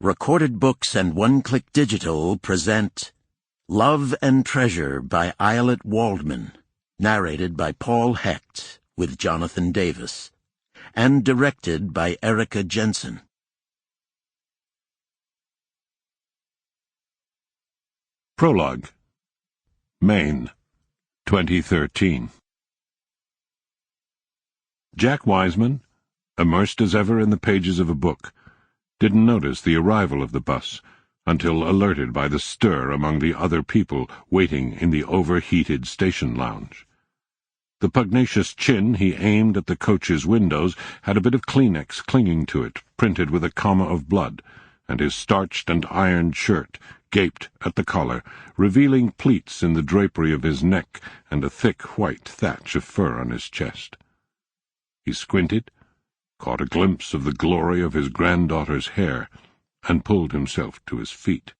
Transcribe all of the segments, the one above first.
Recorded Books and One-Click Digital present Love and Treasure by Ayelet Waldman, narrated by Paul Hecht with Jonathan Davis, and directed by Erica Jensen. Prologue. Maine, 2013. Jack Wiseman, immersed as ever in the pages of a book, didn't notice the arrival of the bus until alerted by the stir among the other people waiting in the overheated station lounge. The pugnacious chin he aimed at the coach's windows had a bit of Kleenex clinging to it, printed with a comma of blood, and his starched and ironed shirt gaped at the collar, revealing pleats in the drapery of his neck and a thick white thatch of fur on his chest. He squinted, caught a glimpse of the glory of his granddaughter's hair, and pulled himself to his feet.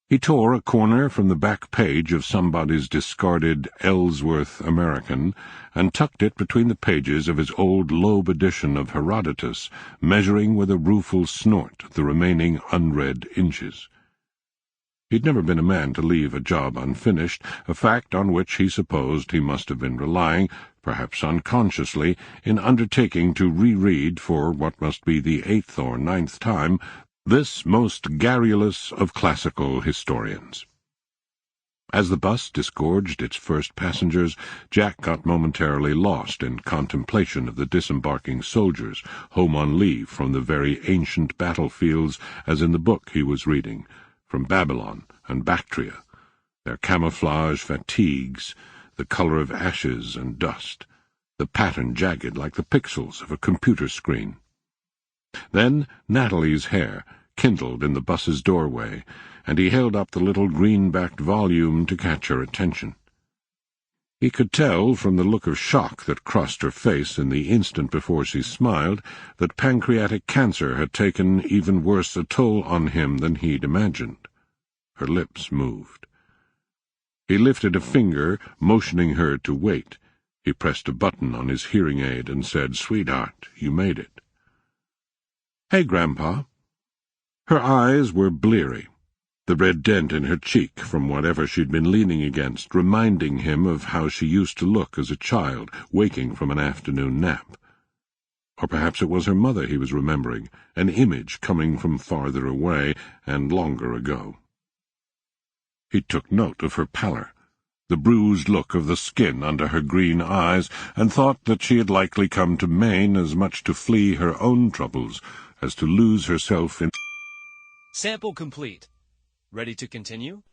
He tore a corner from the back page of somebody's discarded Ellsworth American and tucked it between the pages of his old Loeb edition of Herodotus, measuring with a rueful snort the remaining unread inches. He'd never been a man to leave a job unfinished, a fact on which he supposed he must have been relying, perhaps unconsciously, in undertaking to reread for what must be the 8th or 9th time this most garrulous of classical historians. As the bus disgorged its first passengers, Jack got momentarily lost in contemplation of the disembarking soldiers, home on leave from the very ancient battlefields as in the book he was reading, from Babylon and Bactria, their camouflage fatigues, the color of ashes and dust, the pattern jagged like the pixels of a computer screen. Then Natalie's hair kindled in the bus's doorway, and he held up the little green-backed volume to catch her attention. He could tell from the look of shock that crossed her face in the instant before she smiled that pancreatic cancer had taken even worse a toll on him than he'd imagined. Her lips moved. He lifted a finger, motioning her to wait. He pressed a button on his hearing aid and said, "Sweetheart, you made it." "Hey, Grandpa." Her eyes were bleary, the red dent in her cheek from whatever she'd been leaning against, reminding him of how she used to look as a child, waking from an afternoon nap. Or perhaps it was her mother he was remembering, an image coming from farther away and longer ago. He took note of her pallor, the bruised look of the skin under her green eyes, and thought that she had likely come to Maine as much to flee her own troubles as to lose herself in... Sample complete. Ready to continue?